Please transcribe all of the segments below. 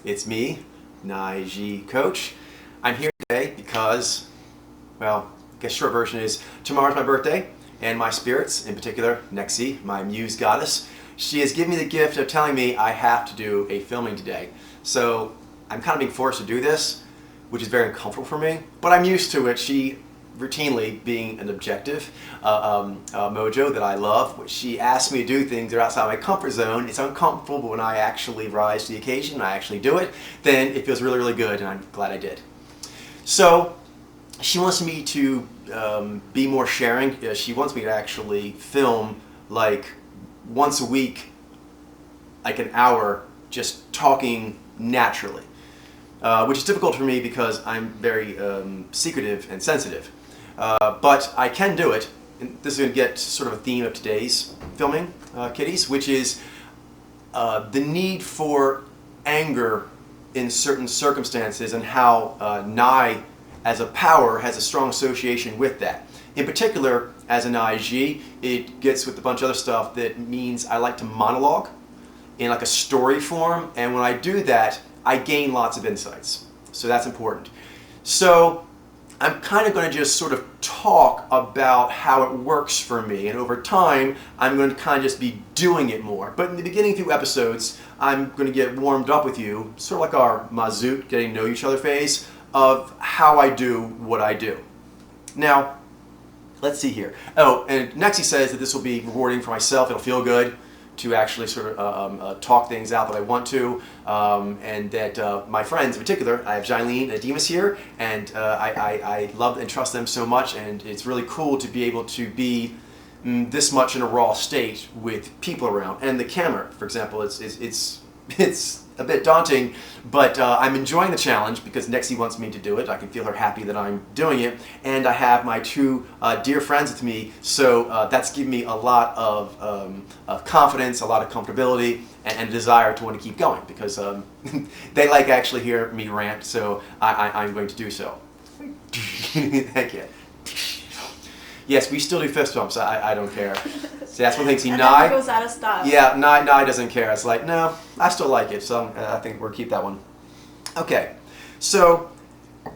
It's me, Nige Coach. I'm here today because, well, I guess short version is tomorrow's my birthday, and my spirits, in particular, Nexi, my muse goddess, she has given me the gift of telling me I have to do a filming today. So I'm kind of being forced to do this, which is very uncomfortable for me, but I'm used to it. She routinely, being an objective mojo that I love, which she asks me to do things that are outside my comfort zone. It's uncomfortable, but when I actually rise to the occasion and I actually do it, then it feels really, really good, and I'm glad I did. So she wants me to be more sharing. She wants me to actually film like once a week, like an hour, just talking naturally. Which is difficult for me because I'm very secretive and sensitive. But I can do it. And this is going to get sort of a theme of today's filming, kiddies, which is the need for anger in certain circumstances and how Nai as a power has a strong association with that. In particular, as an IG, it gets with a bunch of other stuff that means I like to monologue in like a story form, and when I do that, I gain lots of insights. So that's important. So I'm kind of going to just sort of talk about how it works for me, and over time I'm going to kind of just be doing it more. But in the beginning few episodes, I'm going to get warmed up with you, sort of like our Mazoot, getting to know each other phase, of how I do what I do. Now, let's see here. Oh, and Nexi says that this will be rewarding for myself. It'll feel good to actually sort of talk things out that I want to, and that my friends in particular, I have Jailene and Demas here, and I love and trust them so much, and it's really cool to be able to be this much in a raw state with people around. And the camera, for example, it's a bit daunting, but I'm enjoying the challenge because Nexi wants me to do it. I can feel her happy that I'm doing it, and I have my two dear friends with me, so that's given me a lot of confidence, a lot of comfortability, and a desire to want to keep going because they like actually hear me rant, so I'm going to do so. Thank you. Yes, we still do fist bumps. I don't care. See, that's one thing. See, Nai goes out of style. Yeah, Nai doesn't care. It's like, no, I still like it, so I think we'll keep that one. Okay, so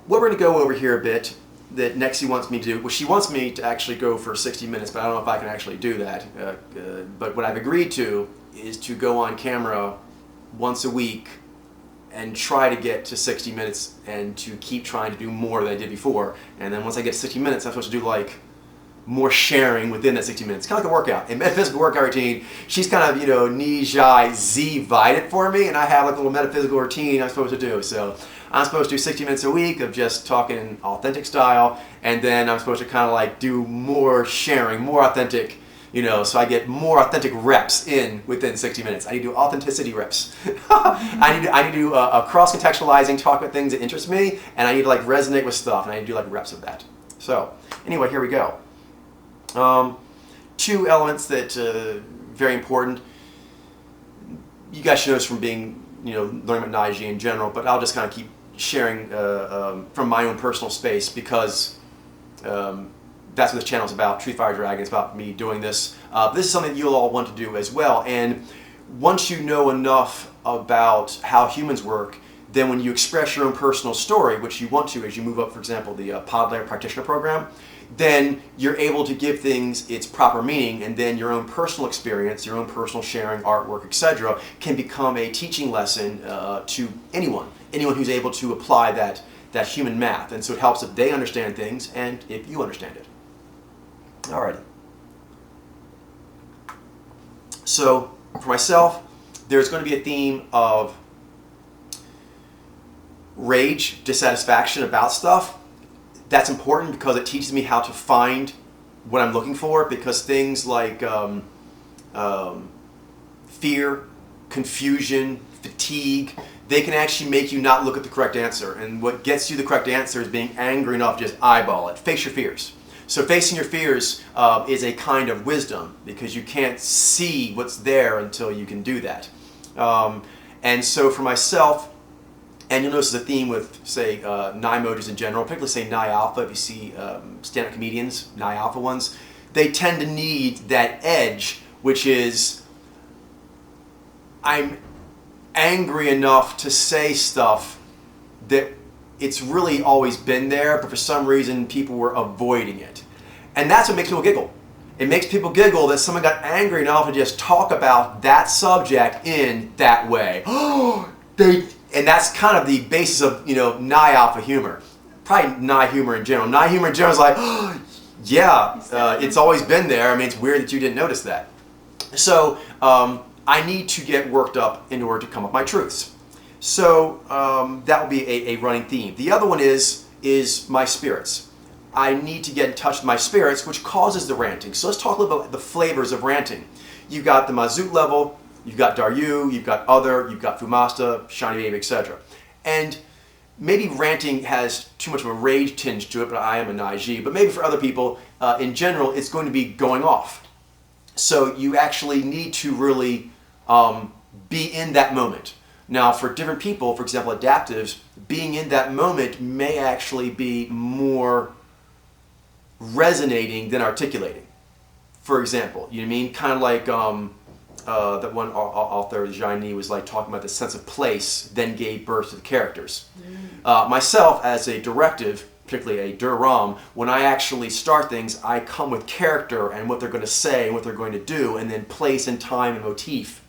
what we're going to go over here a bit that Nexi wants me to do, well, she wants me to actually go for 60 minutes, but I don't know if I can actually do that. But what I've agreed to is to go on camera once a week and try to get to 60 minutes and to keep trying to do more than I did before. And then once I get to 60 minutes, I'm supposed to do like more sharing within that 60 minutes. Kind of like a workout. A metaphysical workout routine. She's kind of, Nijai Z-vide it for me, and I have like a little metaphysical routine I'm supposed to do. So I'm supposed to do 60 minutes a week of just talking authentic style, and then I'm supposed to kind of like do more sharing, more authentic, so I get more authentic reps in within 60 minutes. I need to do authenticity reps. I need to do cross-contextualizing, talk about things that interest me, and I need to like resonate with stuff, and I need to do like reps of that. So anyway, here we go. Two elements that very important. You guys should know this from being, learning about Naiji in general, but I'll just kind of keep sharing from my own personal space because that's what this channel is about. Truth Fire Dragon is about me doing this. This is something that you'll all want to do as well. And once you know enough about how humans work, then when you express your own personal story, which you want to as you move up, for example, the Pod Layer Practitioner Program, then you're able to give things its proper meaning, and then your own personal experience, your own personal sharing, artwork, etc., can become a teaching lesson to anyone who's able to apply that human math. And so it helps if they understand things and if you understand it. Alrighty. So for myself, there's going to be a theme of rage, dissatisfaction about stuff. That's important because it teaches me how to find what I'm looking for, because things like fear, confusion, fatigue, they can actually make you not look at the correct answer. And what gets you the correct answer is being angry enough to just eyeball it. Face your fears. So facing your fears is a kind of wisdom because you can't see what's there until you can do that. And so for myself, and you'll notice the theme with, say, Nai emojis in general, particularly say Nai Alpha, if you see stand-up comedians, Nai Alpha ones, they tend to need that edge, which is, I'm angry enough to say stuff that it's really always been there, but for some reason people were avoiding it. And that's what makes people giggle. It makes people giggle that someone got angry enough to just talk about that subject in that way. And that's kind of the basis of, Nigh Alpha humor. Probably Nigh humor in general. Nigh humor in general is like, it's always been there. I mean, it's weird that you didn't notice that. So I need to get worked up in order to come up with my truths. So that will be a running theme. The other one is my spirits. I need to get in touch with my spirits, which causes the ranting. So let's talk a little bit about the flavors of ranting. You've got the Mazout level, you've got Daryu, you've got Other, you've got Fumasta, Shiny Babe, etc. And maybe ranting has too much of a rage tinge to it, but I am a Naiji. But maybe for other people, in general, it's going to be going off. So you actually need to really be in that moment. Now, for different people, for example, adaptives, being in that moment may actually be more resonating than articulating. For example, you know what I mean? Kind of like that one author, Zhai was like talking about the sense of place, then gave birth to the characters. Myself, as a directive, particularly a Duram, when I actually start things, I come with character and what they're going to say and what they're going to do, and then place and time and motif.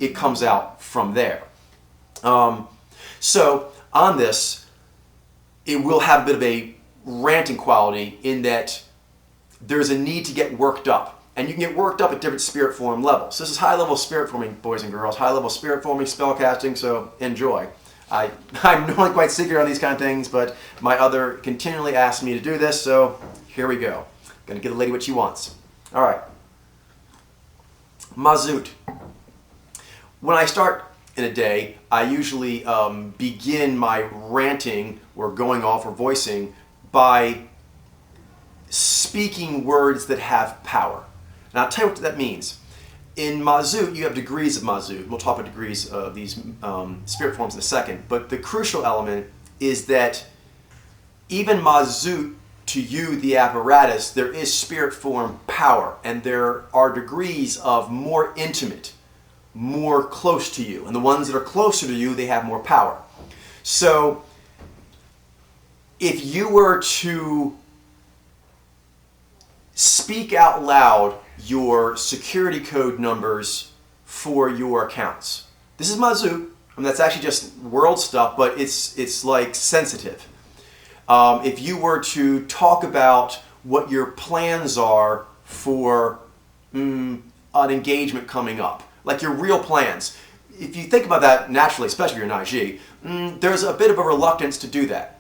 It comes out from there. So on this, it will have a bit of a ranting quality in that there's a need to get worked up. And you can get worked up at different spirit form levels. This is high level spirit forming, boys and girls. High level spirit forming, spell casting, so enjoy. I'm normally quite secret on these kind of things, but my other continually asks me to do this, so here we go. Gonna get a lady what she wants. All right. Mazout. When I start in a day, I usually begin my ranting or going off or voicing by speaking words that have power. And I'll tell you what that means. In Mazout, you have degrees of Mazout. We'll talk about degrees of these spirit forms in a second. But the crucial element is that even Mazout, to you, the apparatus, there is spirit form power. And there are degrees of more intimate, more close to you. And the ones that are closer to you, they have more power. So if you were to speak out loud your security code numbers for your accounts. This is Mazout. I mean, that's actually just world stuff, but it's like sensitive. If you were to talk about what your plans are for an engagement coming up, like your real plans, if you think about that naturally, especially if you're Naiji, there's a bit of a reluctance to do that.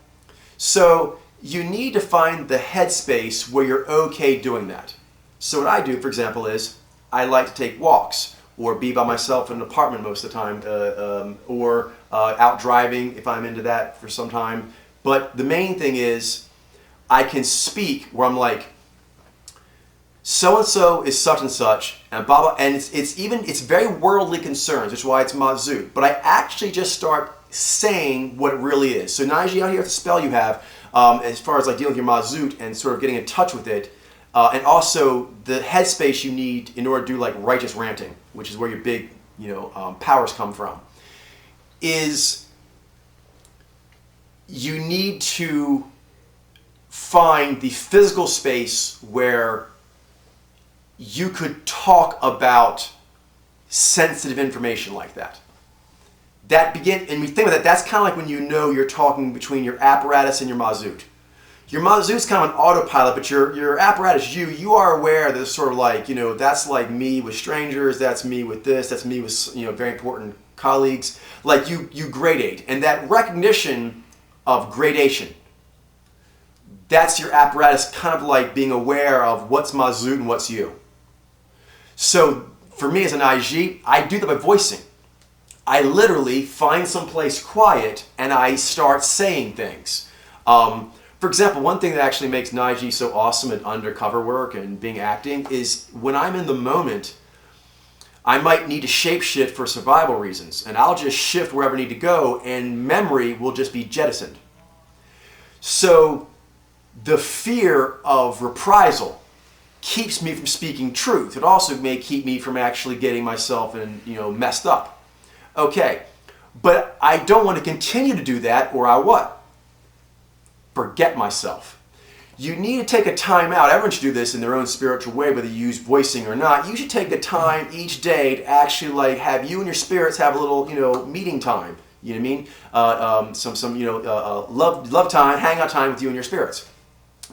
So you need to find the headspace where you're okay doing that. So what I do, for example, is I like to take walks or be by myself in an apartment most of the time, or out driving if I'm into that for some time. But the main thing is I can speak where I'm like, so-and-so is such and such, and blah, blah, and it's very worldly concerns, which is why it's Mazout. But I actually just start saying what it really is. So Naiji, out here with the spell you have, as far as like dealing with your Mazout and sort of getting in touch with it, and also the headspace you need in order to do like righteous ranting, which is where your big, powers come from, is you need to find the physical space where you could talk about sensitive information like that. And we think about that, that's kind of like when you know you're talking between your apparatus and your Mazout. Your Mazout's kind of an autopilot, but your apparatus, you are aware that it's sort of like, that's like me with strangers, that's me with this, that's me with, very important colleagues. Like you gradate. And that recognition of gradation, that's your apparatus kind of like being aware of what's Mazout and what's you. So for me as an IG, I do that by voicing. I literally find some place quiet and I start saying things. For example, one thing that actually makes Naiji so awesome at undercover work and being acting is when I'm in the moment, I might need to shapeshift for survival reasons, and I'll just shift wherever I need to go, and memory will just be jettisoned. So the fear of reprisal keeps me from speaking truth. It also may keep me from actually getting myself messed up. Okay, But I don't want to continue to do that, or I what? Forget myself. You need to take a time out. Everyone should do this in their own spiritual way, whether you use voicing or not. You should take a time each day to actually like have you and your spirits have a little, meeting time. You know what I mean? Some love time, hangout time with you and your spirits.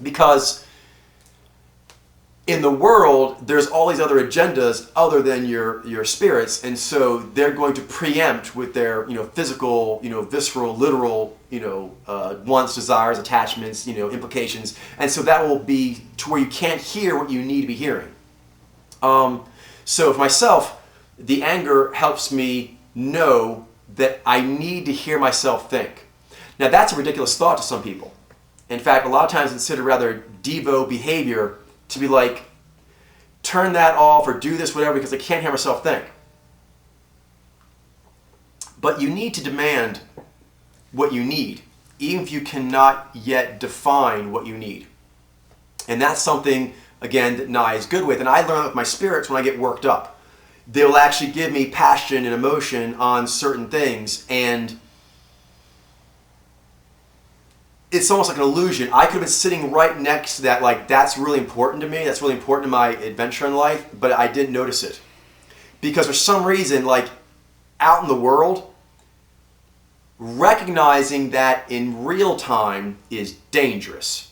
Because in the world, there's all these other agendas other than your spirits, and so they're going to preempt with their physical, visceral, literal, wants, desires, attachments, implications, and so that will be to where you can't hear what you need to be hearing. So for myself, the anger helps me know that I need to hear myself think. Now that's a ridiculous thought to some people. In fact, a lot of times it's considered rather Devo behavior to be like, turn that off or do this, whatever, because I can't hear myself think. But you need to demand what you need, even if you cannot yet define what you need. And that's something, again, that Nye is good with. And I learn with my spirits when I get worked up. They'll actually give me passion and emotion on certain things, and it's almost like an illusion. I could have been sitting right next to that, like that's really important to me, that's really important to my adventure in life, but I didn't notice it. Because for some reason, like out in the world, recognizing that in real time is dangerous.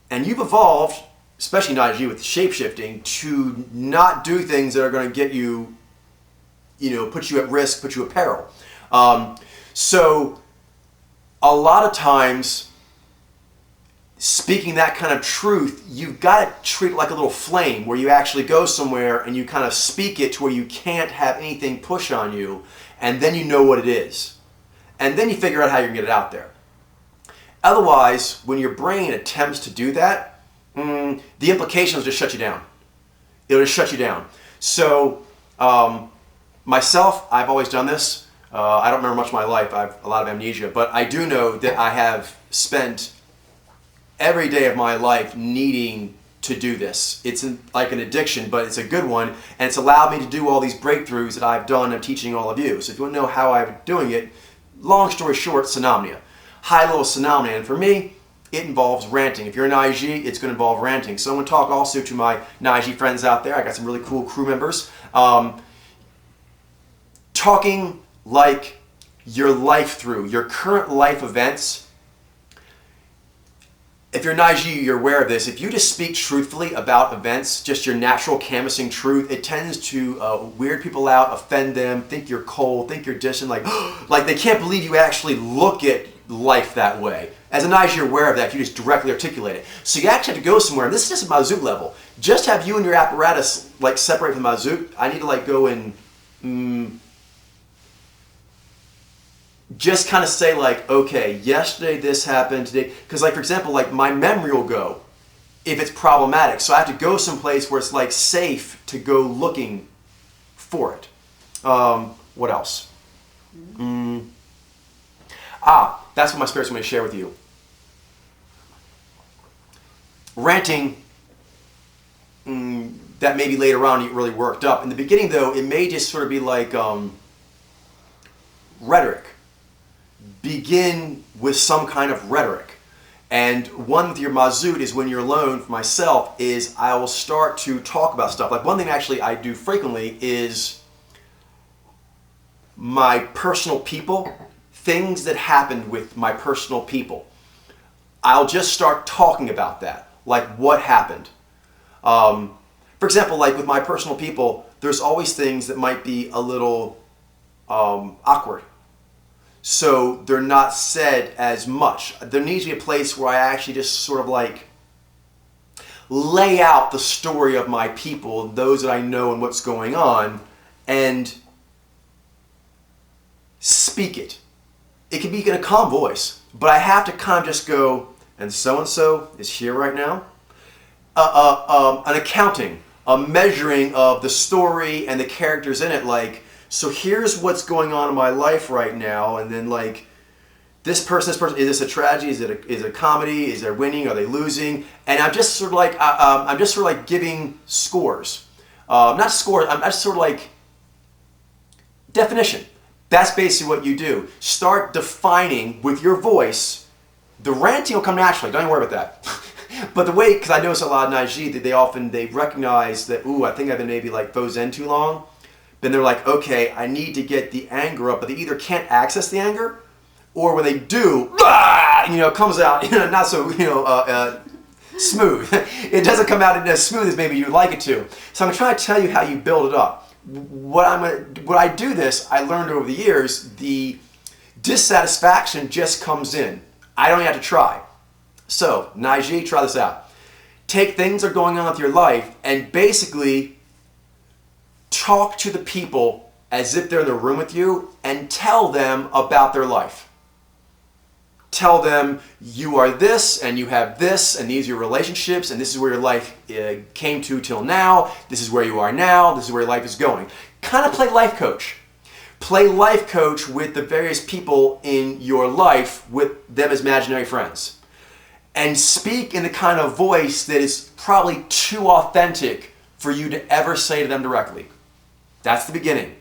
And you've evolved, especially not you with shape-shifting, to not do things that are going to get you, put you at risk, put you at peril. So a lot of times, speaking that kind of truth, you've got to treat it like a little flame where you actually go somewhere and you kind of speak it to where you can't have anything push on you, and then you know what it is. And then you figure out how you're going to get it out there. Otherwise, when your brain attempts to do that, the implications just shut you down. It'll just shut you down. So, myself, I've always done this. I don't remember much of my life. I have a lot of amnesia, but I do know that I have spent every day of my life needing to do this. It's like an addiction, but it's a good one, and it's allowed me to do all these breakthroughs that I've done. I'm teaching all of you. So if you want to know how I'm doing it, long story short, Phenomnia. High-level Phenomnia. And for me, it involves ranting. If you're an IG, it's going to involve ranting. So I'm going to talk also to my IG friends out there. I got some really cool crew members. Talking like your life through, your current life events. If you're an IG, you're aware of this. If you just speak truthfully about events, just your natural canvassing truth, it tends to weird people out, offend them, think you're cold, think you're distant, like they can't believe you actually look at life that way. As an IG, you're aware of that if you just directly articulate it. So you actually have to go somewhere, and this is just a Mazook level. Just have you and your apparatus like separate from the Mazook. I need to like go and just kind of say like, okay, yesterday this happened, today, because like for example, like my memory will go if it's problematic. So I have to go someplace where it's like safe to go looking for it. What else? That's what my spirit's going to share with you. Ranting, that maybe later on you get really worked up. In the beginning though, it may just sort of be like rhetoric. Begin with some kind of rhetoric. And one with your Mazoot is when you're alone, for myself, is I will start to talk about stuff. Like one thing actually I do frequently is my personal people, things that happened with my personal people. I'll just start talking about that, like what happened. For example, like with my personal people, there's always things that might be a little awkward. So they're not said as much. There needs to be a place where I actually just sort of like lay out the story of my people, those that I know and what's going on, and speak it. It can be in a calm voice, but I have to kind of just go, and so is here right now. An accounting, a measuring of the story and the characters in it, like, so here's what's going on in my life right now, and then like this person, is this a tragedy? Is it a comedy? Is there winning? Are they losing? And I'm just sort of like giving scores, not scores. I'm just sort of like definition. That's basically what you do. Start defining with your voice. The ranting will come naturally. Don't even worry about that. But the way, because I notice a lot in IG that they recognize that, ooh, I think I've been maybe like faux zen too long. Then they're like, okay, I need to get the anger up, but they either can't access the anger, or when they do, it comes out, not so, smooth. It doesn't come out as smooth as maybe you'd like it to. So I'm trying to tell you how you build it up. What I do this, I learned over the years, the dissatisfaction just comes in. I don't even have to try. So, Naiji, try this out. Take things that are going on with your life and basically talk to the people as if they're in the room with you and tell them about their life. Tell them you are this and you have this and these are your relationships and this is where your life came to till now. This is where you are now. This is where your life is going. Kind of play life coach. Play life coach with the various people in your life with them as imaginary friends. And speak in the kind of voice that is probably too authentic for you to ever say to them directly. That's the beginning.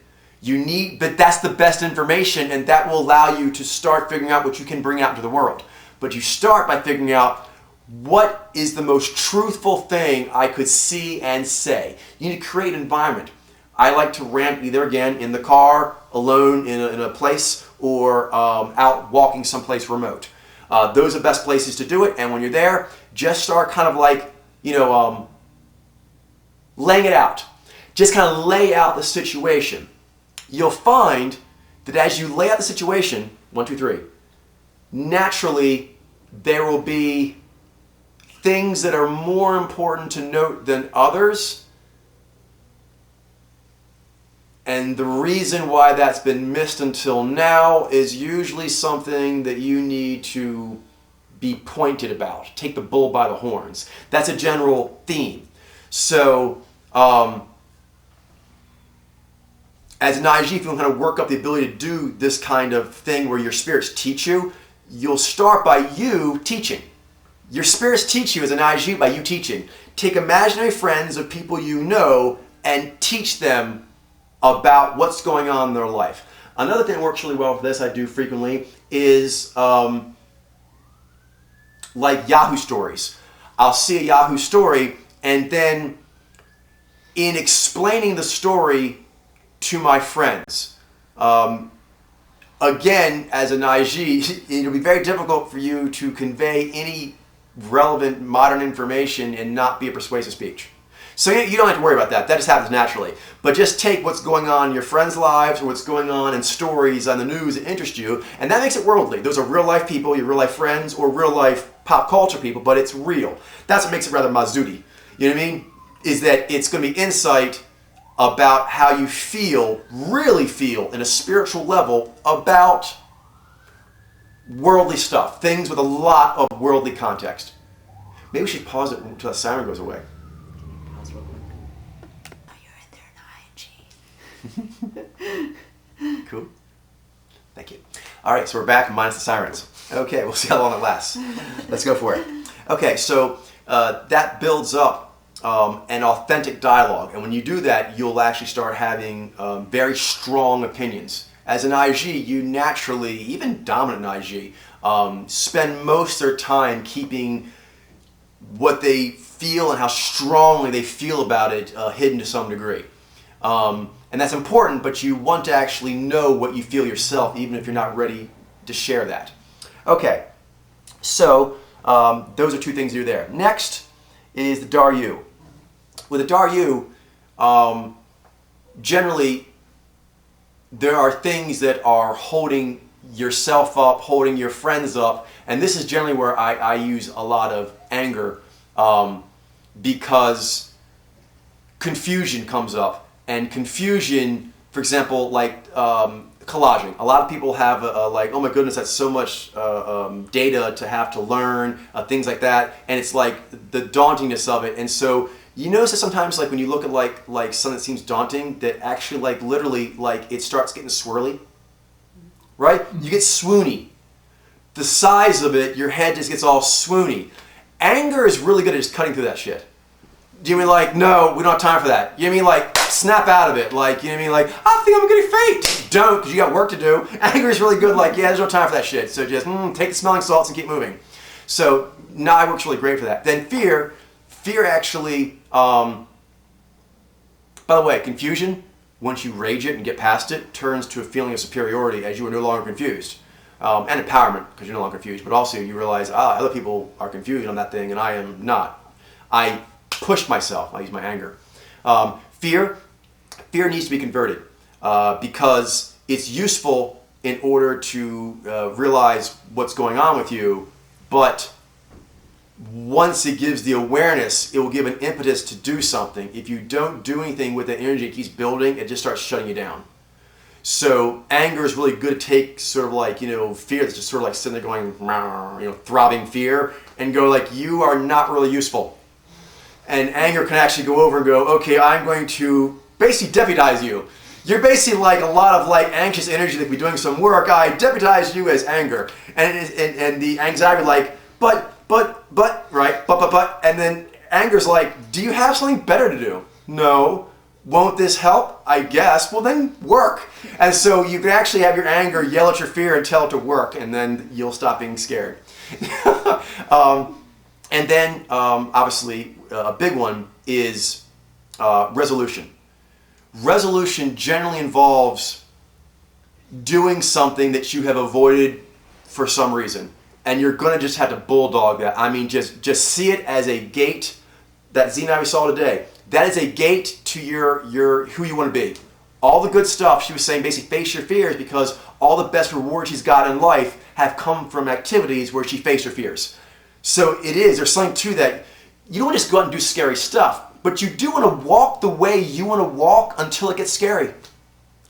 But that's the best information, and that will allow you to start figuring out what you can bring out into the world. But you start by figuring out what is the most truthful thing I could see and say. You need to create an environment. I like to rant either, again, in the car, alone in a place, or out walking someplace remote. Those are the best places to do it, and when you're there, just start kind of like, laying it out. Just kind of lay out the situation. You'll find that as you lay out the situation, 1, 2, 3, naturally there will be things that are more important to note than others. And the reason why that's been missed until now is usually something that you need to be pointed about. Take the bull by the horns. That's a general theme. So, as an IG, if you want to kind of work up the ability to do this kind of thing where your spirits teach you, you'll start by you teaching. Your spirits teach you as an IG by you teaching. Take imaginary friends of people you know and teach them about what's going on in their life. Another thing that works really well for this, I do frequently, is like Yahoo stories. I'll see a Yahoo story, and then in explaining the story to my friends, again, as an IG, it'll be very difficult for you to convey any relevant modern information and not be a persuasive speech. So you don't have to worry about that. That just happens naturally. But just take what's going on in your friends' lives or what's going on in stories on the news that interest you, and that makes it worldly. Those are real life people, your real life friends, or real life pop culture people, but it's real. That's what makes it rather Mazudi. You know what I mean? Is that it's going to be insight about how you feel, really feel, in a spiritual level about worldly stuff. Things with a lot of worldly context. Maybe we should pause it until the siren goes away. Cool. Thank you. All right, so we're back minus the sirens. Okay, we'll see how long it lasts. Let's go for it. Okay, so that builds up an authentic dialogue, and when you do that, you'll actually start having very strong opinions. As an IG, you naturally, even dominant IG, spend most of their time keeping what they feel and how strongly they feel about it hidden to some degree. And that's important, but you want to actually know what you feel yourself, even if you're not ready to share that. Okay, so those are two things that are there. Next is the Daryu. With the Daryu, generally, there are things that are holding yourself up, holding your friends up, and this is generally where I use a lot of anger because confusion comes up. And confusion, for example, like collaging. A lot of people have like, oh my goodness, that's so much data to have to learn, things like that. And it's like the dauntingness of it. And so you notice that sometimes, like when you look at like something that seems daunting, that actually like literally like it starts getting swirly, right? You get swoony. The size of it, your head just gets all swoony. Anger is really good at just cutting through that shit. Do you mean like, no, we don't have time for that? You mean like, snap out of it? Like, you know what I mean? Like, I think I'm getting faked. Don't, because you got work to do. Anger is really good. Like, yeah, there's no time for that shit. So just take the smelling salts and keep moving. So nigh works really great for that. Then fear actually, by the way, confusion, once you rage it and get past it, turns to a feeling of superiority as you are no longer confused. And empowerment, because you're no longer confused. But also you realize, other people are confused on that thing and I am not. I pushed myself. I use my anger. Fear needs to be converted because it's useful in order to realize what's going on with you, but once it gives the awareness, it will give an impetus to do something. If you don't do anything with the energy, it keeps building, it just starts shutting you down. So anger is really good to take sort of like, fear that's just sort of like sitting there going, throbbing fear, and go like, you are not really useful. And anger can actually go over and go, okay, I'm going to basically deputize you. You're basically like a lot of like anxious energy that could be doing some work. I deputize you as anger. And the anxiety like, but, right, but, and then anger's like, do you have something better to do? No. Won't this help? I guess. Well, then work. And so you can actually have your anger yell at your fear and tell it to work, and then you'll stop being scared. And then, obviously, a big one is resolution. Resolution generally involves doing something that you have avoided for some reason. And you're going to just have to bulldog that. I mean, just see it as a gate that Z and I saw today. That is a gate to your who you want to be. All the good stuff, she was saying, basically face your fears, because all the best rewards she's got in life have come from activities where she faced her fears. So there's something to that. You don't just go out and do scary stuff, but you do want to walk the way you want to walk until it gets scary.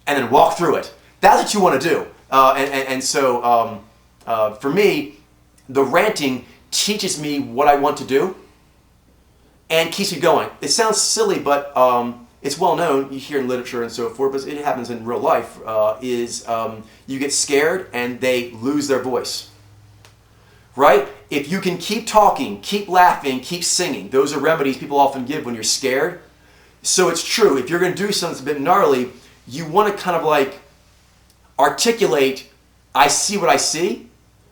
And then walk through it. That's what you want to do. So for me, the ranting teaches me what I want to do and keeps me going. It sounds silly, but it's well known, you hear in literature and so forth, but it happens in real life, you get scared and they lose their voice. Right? If you can keep talking, keep laughing, keep singing, those are remedies people often give when you're scared. So it's true, if you're going to do something that's a bit gnarly, you want to kind of like articulate, I see what I see,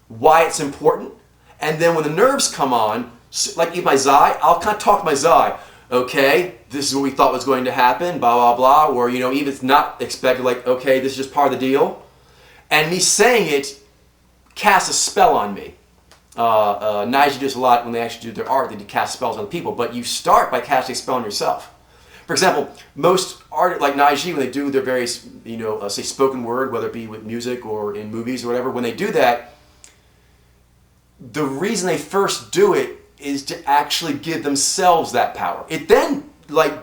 why it's important, and then when the nerves come on, like my Zai, I'll kind of talk to my Zai. Okay, this is what we thought was going to happen, blah, blah, blah. Or, even if it's not expected, like, okay, this is just part of the deal. And me saying it casts a spell on me. Naiji does a lot when they actually do their art, they do cast spells on people. But you start by casting a spell on yourself. For example, most art, like Naiji, when they do their various, say spoken word, whether it be with music or in movies or whatever, when they do that, the reason they first do it is to actually give themselves that power. It then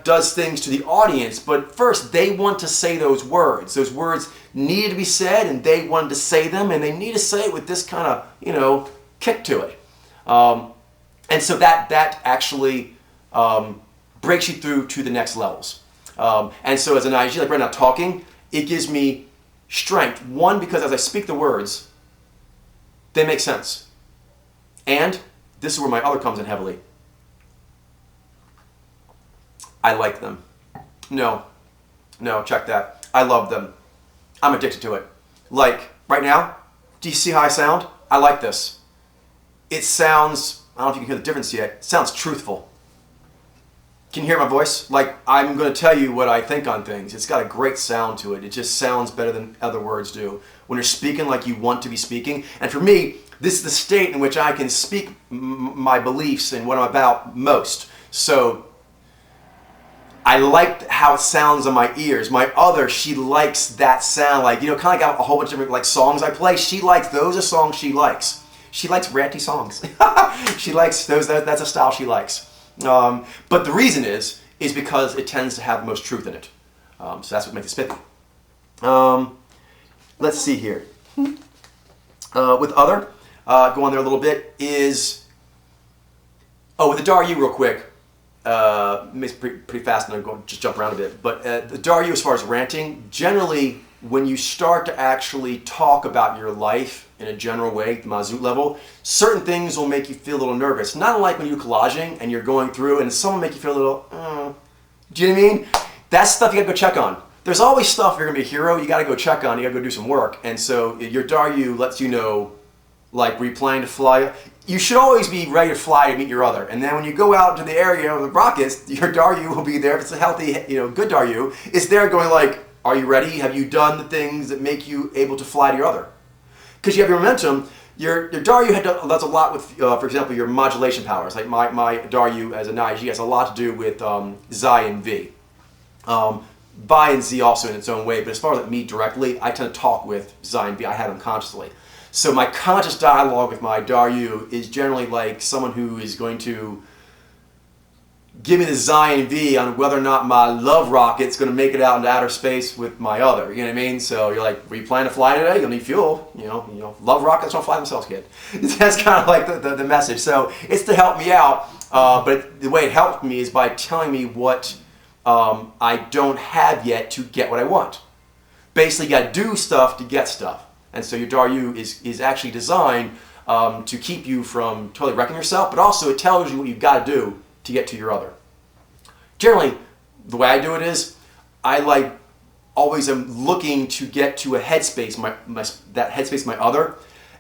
does things to the audience, but first they want to say those words. Those words needed to be said, and they wanted to say them, and they need to say it with this kind of kick to it. And so that actually breaks you through to the next levels. And so as an IG, like right now talking, it gives me strength. One, because as I speak the words, they make sense. And this is where my other comes in heavily. I like them. No, check that. I love them. I'm addicted to it. Like, right now, do you see how I sound? I like this. It sounds, I don't know if you can hear the difference yet, it sounds truthful. Can you hear my voice? Like, I'm going to tell you what I think on things. It's got a great sound to it. It just sounds better than other words do. When you're speaking like you want to be speaking. And for me, this is the state in which I can speak my beliefs and what I'm about most. So I like how it sounds on my ears. My other, she likes that sound. Like, kind of like a whole bunch of different songs I play. She likes, those are songs she likes. She likes ranty songs. She likes those, that's a style she likes. But the reason is because it tends to have the most truth in it. So that's what makes it spiffy. Let's see here. With other, go on there a little bit, is, with the Daryu real quick, makes it pretty fast and I'm going to just jump around a bit. But the Daryu, as far as ranting, generally when you start to actually talk about your life in a general way, the Mazout level, certain things will make you feel a little nervous. Not unlike when you do collaging and you're going through and someone make you feel a little, do you know what I mean? That's stuff you gotta go check on. There's always stuff, if you're gonna be a hero, you gotta go check on, you gotta go do some work. And so your Daryu lets you know, like, were you planning to fly? You should always be ready to fly to meet your other. And then when you go out to the area of the rockets, your Daryu will be there. If it's a healthy, good Daryu, it's there going like, are you ready? Have you done the things that make you able to fly to your other? Because you have your momentum. Your Daryu does a lot with, for example, your modulation powers. Like my Daryu as a Naiji has a lot to do with Zai and V. Bai and Z also in its own way, but as far as like me directly, I tend to talk with Zai and V. I have them consciously. So my conscious dialogue with my Daryu is generally like someone who is going to give me the Zai and V on whether or not my love rocket's going to make it out into outer space with my other. You know what I mean? So you're like, were you planning to fly today? You'll need fuel. You know, love rockets don't fly themselves, kid. That's kind of like the message. So it's to help me out, but the way it helped me is by telling me what I don't have yet to get what I want. Basically, you got to do stuff to get stuff. And so your Daryu is actually designed to keep you from totally wrecking yourself, but also it tells you what you've got to do to get to your other. Generally, the way I do it is, I always am looking to get to a headspace, that headspace, my other,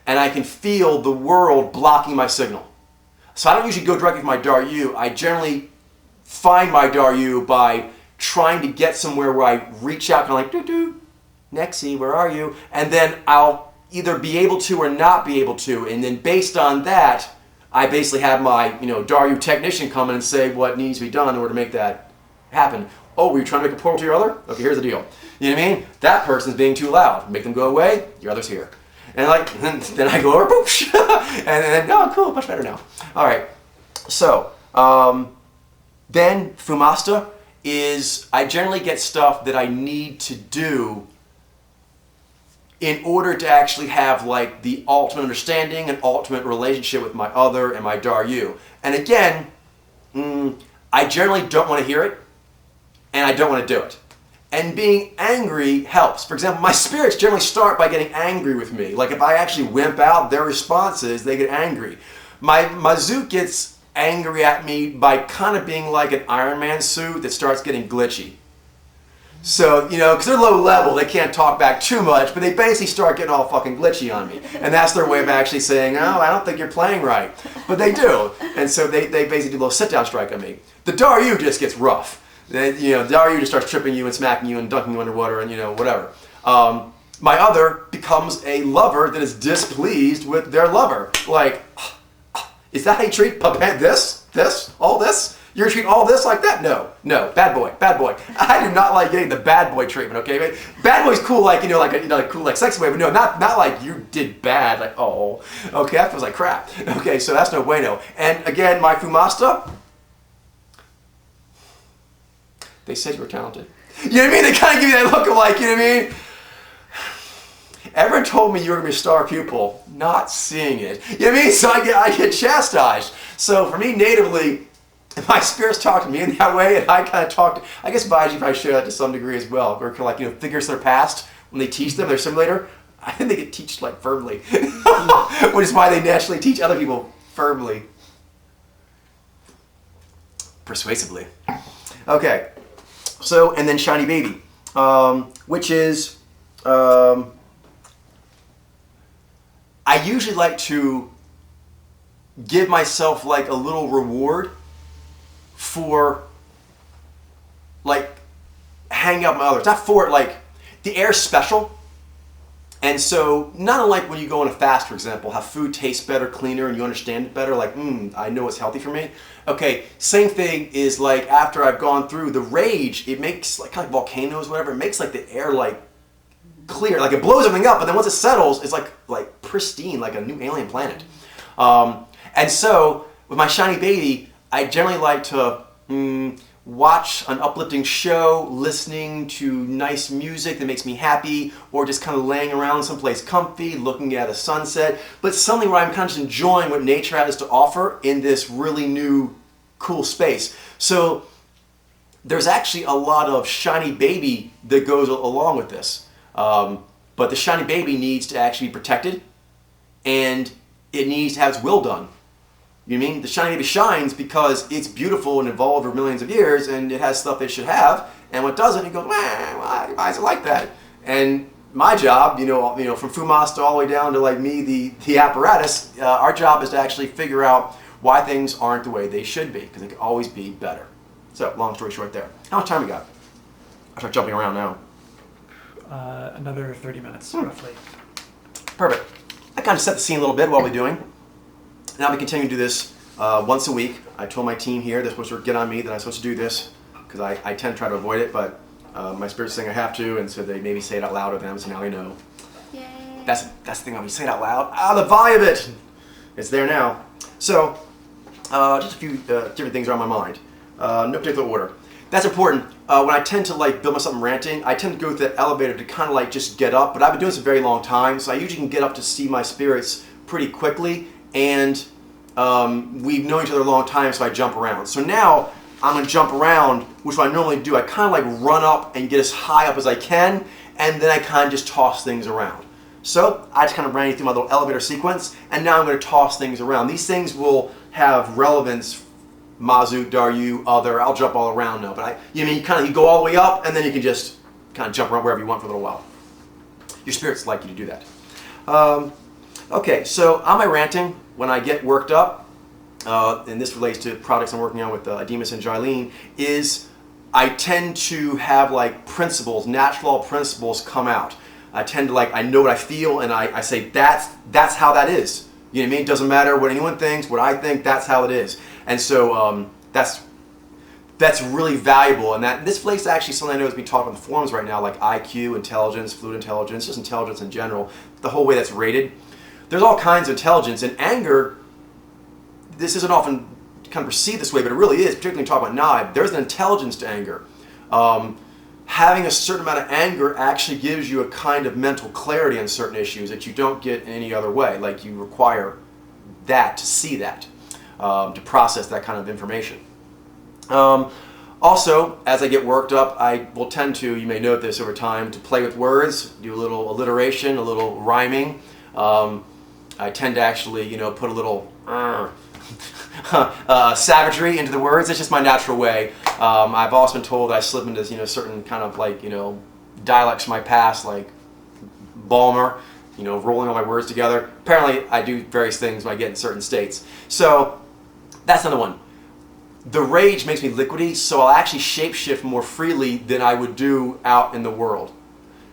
and I can feel the world blocking my signal. So I don't usually go directly to my Daryu. I generally find my Daryu by trying to get somewhere where I reach out and I'm like, doo-doo. Nexi, where are you? And then I'll either be able to or not be able to. And then based on that, I basically have my Daryu technician come in and say what needs to be done in order to make that happen. Oh, were you trying to make a portal to your other? Okay, here's the deal. You know what I mean? That person's being too loud. Make them go away. Your other's here. And then I go over, boosh, and then, oh, cool, much better now. All right. So then Fumasta is I generally get stuff that I need to do in order to actually have like the ultimate understanding and ultimate relationship with my other and my Daryu. And again, I generally don't want to hear it, and I don't want to do it. And being angry helps. For example, my spirits generally start by getting angry with me. Like if I actually wimp out, their response is they get angry. My Zoot gets angry at me by kind of being like an Iron Man suit that starts getting glitchy. So, because they're low level, they can't talk back too much, but they basically start getting all fucking glitchy on me. And that's their way of actually saying, oh, I don't think you're playing right. But they do. And so they basically do a little sit-down strike on me. The Daryu just gets rough. Daryu just starts tripping you and smacking you and dunking you underwater and, whatever. My other becomes a lover that is displeased with their lover. Like, is that how you treat this, all this? You're treating all this like that? No, bad boy. I do not like getting the bad boy treatment, okay? Bad boy's cool, like cool, like sexy way, but no, not like you did bad, like, oh, okay, that feels like crap. Okay, so that's no bueno. And again, my Fumasta, they said you were talented. You know what I mean? They kind of give you that look of like, you know what I mean? Everyone told me you were going to be a star pupil, not seeing it. You know what I mean? So I get chastised. So for me, natively, my spirits talk to me in that way, and I kind of talk to, I guess Baiji probably share that to some degree as well, where like, figures of their past, when they teach them, their simulator, I think they get teach like firmly, which is why they naturally teach other people firmly. Persuasively. Okay, so, and then Shiny Baby, which is, I usually like to give myself like a little reward for like hanging out with my others. Not for it, like the air's special. And so not unlike when you go on a fast, for example, how food tastes better, cleaner, and you understand it better, like, I know it's healthy for me. Okay, same thing is like after I've gone through the rage, it makes like kind of like volcanoes, whatever, it makes like the air like clear, like it blows everything up, but then once it settles, it's like pristine, like a new alien planet. And so with my Shiny Baby, I generally like to watch an uplifting show, listening to nice music that makes me happy, or just kind of laying around someplace comfy, looking at a sunset, but something where I'm kind of just enjoying what nature has to offer in this really new, cool space. So there's actually a lot of Shiny Baby that goes along with this. But the shiny baby needs to actually be protected, and it needs to have its will done. You know what I mean? The shiny baby shines because it's beautiful and evolved over millions of years, and it has stuff it should have. And when it doesn't, it goes, why is it like that? And my job, from FUMAS to all the way down to like me, the apparatus, our job is to actually figure out why things aren't the way they should be, because they can always be better. So, long story short there. How much time we got? I start jumping around now. Another 30 minutes, roughly. Perfect. I kind of set the scene a little bit while we're doing. Now we continue to do this once a week. I told my team here they're supposed to get on me that I'm supposed to do this, because I tend to try to avoid it, but my spirit's saying I have to, and so they maybe say it out loud with them, so now they know. Yay. That's the thing, when you say it out loud, the vibe of it! It's there now. So, just a few different things are on my mind. No particular order. That's important. When I tend to like build myself ranting, I tend to go through the elevator to kind of like just get up, but I've been doing this a very long time, so I usually can get up to see my spirits pretty quickly, and we've known each other a long time, so I jump around. So now, I'm going to jump around, which I normally do. I kind of like run up and get as high up as I can, and then I kind of just toss things around. So I just kind of ran through my little elevator sequence, and now I'm going to toss things around. These things will have relevance, Mazu, Daryu, other, I'll jump all around now. But you go all the way up, and then you can just kind of jump around wherever you want for a little while. Your spirits like you to do that. Okay, so on my ranting, when I get worked up, and this relates to products I'm working on with Demas and Jylene, is I tend to have like principles, natural law principles come out. I tend to I know what I feel, and I say that's how that is. You know what I mean? It doesn't matter what anyone thinks, what I think, that's how it is. And so that's really valuable, and this relates to actually something I know is being taught on the forums right now, like IQ, intelligence, fluid intelligence, just intelligence in general, the whole way that's rated. There's all kinds of intelligence, and anger, this isn't often kind of perceived this way, but it really is, particularly when you talk about Naib. There's an intelligence to anger. Having a certain amount of anger actually gives you a kind of mental clarity on certain issues that you don't get any other way. Like you require that to see that, to process that kind of information. Also, as I get worked up, I will tend to, you may note this over time, to play with words, do a little alliteration, a little rhyming. I tend to actually, put a little savagery into the words. It's just my natural way. I've also been told I slip into certain kind of dialects from my past, like Balmer, rolling all my words together. Apparently I do various things when I get in certain states. So that's another one. The rage makes me liquidy, so I'll actually shapeshift more freely than I would do out in the world.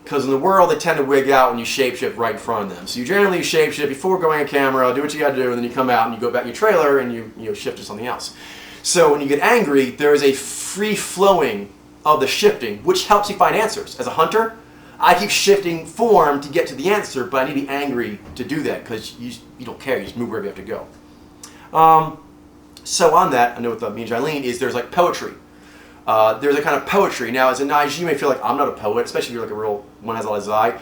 Because in the world, they tend to wig out when you shapeshift right in front of them. So you generally shapeshift before going on camera, do what you got to do, and then you come out and you go back in your trailer and you shift to something else. So when you get angry, there is a free flowing of the shifting, which helps you find answers. As a hunter, I keep shifting form to get to the answer, but I need to be angry to do that because you don't care. You just move wherever you have to go. So on that, I know with me and Jylene, there's like poetry. There's a kind of poetry. Now, as a Naij, you may feel like I'm not a poet, especially if you're like a real one has a lot of Zai.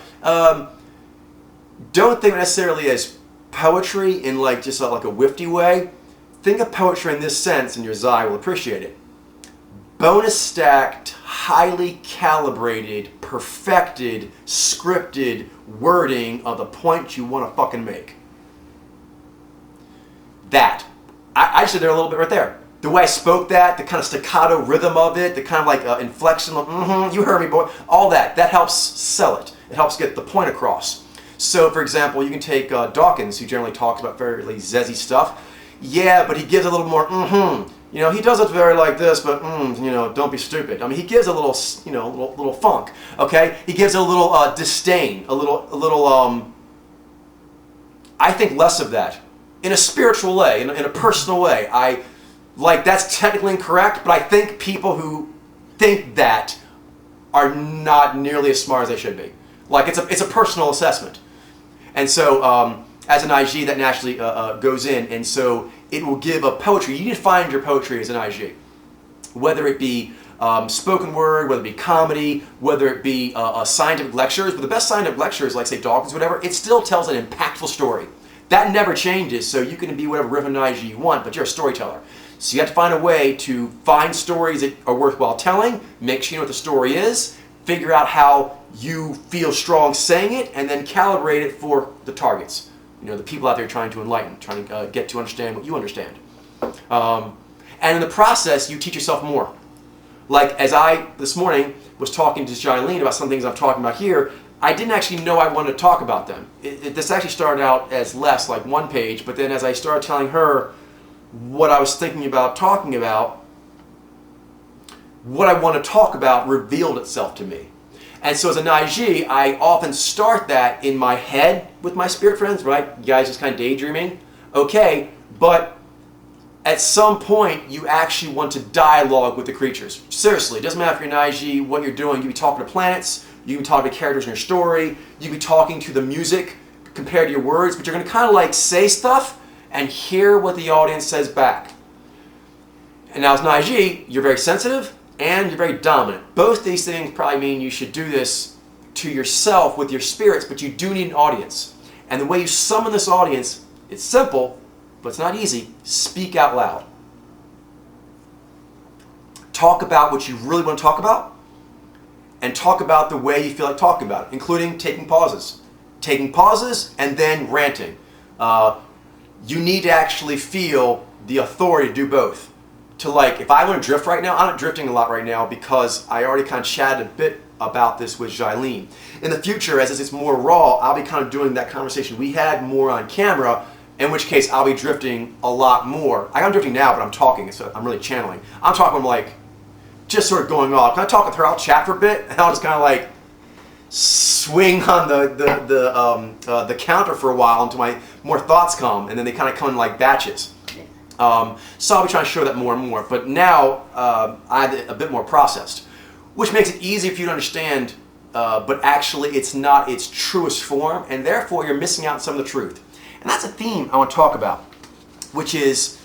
Don't think necessarily as poetry in just like a wifty way. Think of poetry in this sense, and your Zai will appreciate it. Bonus stacked, highly calibrated, perfected, scripted wording of the point you want to fucking make. That. I just did there a little bit right there. The way I spoke that, the kind of staccato rhythm of it, the kind of inflection, you heard me, boy, all that helps sell it. It helps get the point across. So, for example, you can take Dawkins, who generally talks about fairly zezzy stuff. Yeah, but he gives a little more, he does it very like this, but, don't be stupid. I mean, he gives a little, little funk, okay? He gives a little disdain, a little, I think less of that. In a spiritual way, in a personal way. That's technically incorrect, but I think people who think that are not nearly as smart as they should be. It's a personal assessment. And so, as an IG, that naturally goes in, and so it will give a poetry. You need to find your poetry as an IG. Whether it be spoken word, whether it be comedy, whether it be scientific lectures, but the best scientific lectures, like say Dawkins, whatever, it still tells an impactful story. That never changes, so you can be whatever riff IG you want, but you're a storyteller. So you have to find a way to find stories that are worthwhile telling, make sure you know what the story is, figure out how you feel strong saying it, and then calibrate it for the targets. The people out there trying to enlighten, trying to get to understand what you understand. And in the process, you teach yourself more. Like as I, this morning, was talking to Jailene about some things I'm talking about here, I didn't actually know I wanted to talk about them. This actually started out as less, like one page, but then as I started telling her what I was thinking about talking about, what I want to talk about revealed itself to me. And so as a Naiji, I often start that in my head with my spirit friends, right? You guys just kind of daydreaming. Okay, but at some point, you actually want to dialogue with the creatures. Seriously, it doesn't matter if you're Naiji, what you're doing. You can be talking to planets, you can be talking to characters in your story, you can be talking to the music compared to your words, but you're going to kind of like say stuff and hear what the audience says back. And now as Naiji, you're very sensitive and you're very dominant. Both these things probably mean you should do this to yourself with your spirits, but you do need an audience. And the way you summon this audience, it's simple, but it's not easy. Speak out loud. Talk about what you really want to talk about, and talk about the way you feel like talking about it, including taking pauses. Taking pauses and then ranting. You need to actually feel the authority to do both. To like, if I want to drift right now, I'm not drifting a lot right now because I already kind of chatted a bit about this with Jailene. In the future, as it's more raw, I'll be kind of doing that conversation we had more on camera, in which case I'll be drifting a lot more. I'm drifting now, but I'm talking, so I'm really channeling. I'm talking like, just sort of going off. Can I talk with her? I'll chat for a bit, and I'll just kind of like swing on the counter for a while until my more thoughts come, and then they kind of come in like batches. So I'll be trying to show that more and more. But now I have it a bit more processed, which makes it easy for you to understand, but actually it's not its truest form, and therefore you're missing out on some of the truth. And that's a theme I want to talk about, which is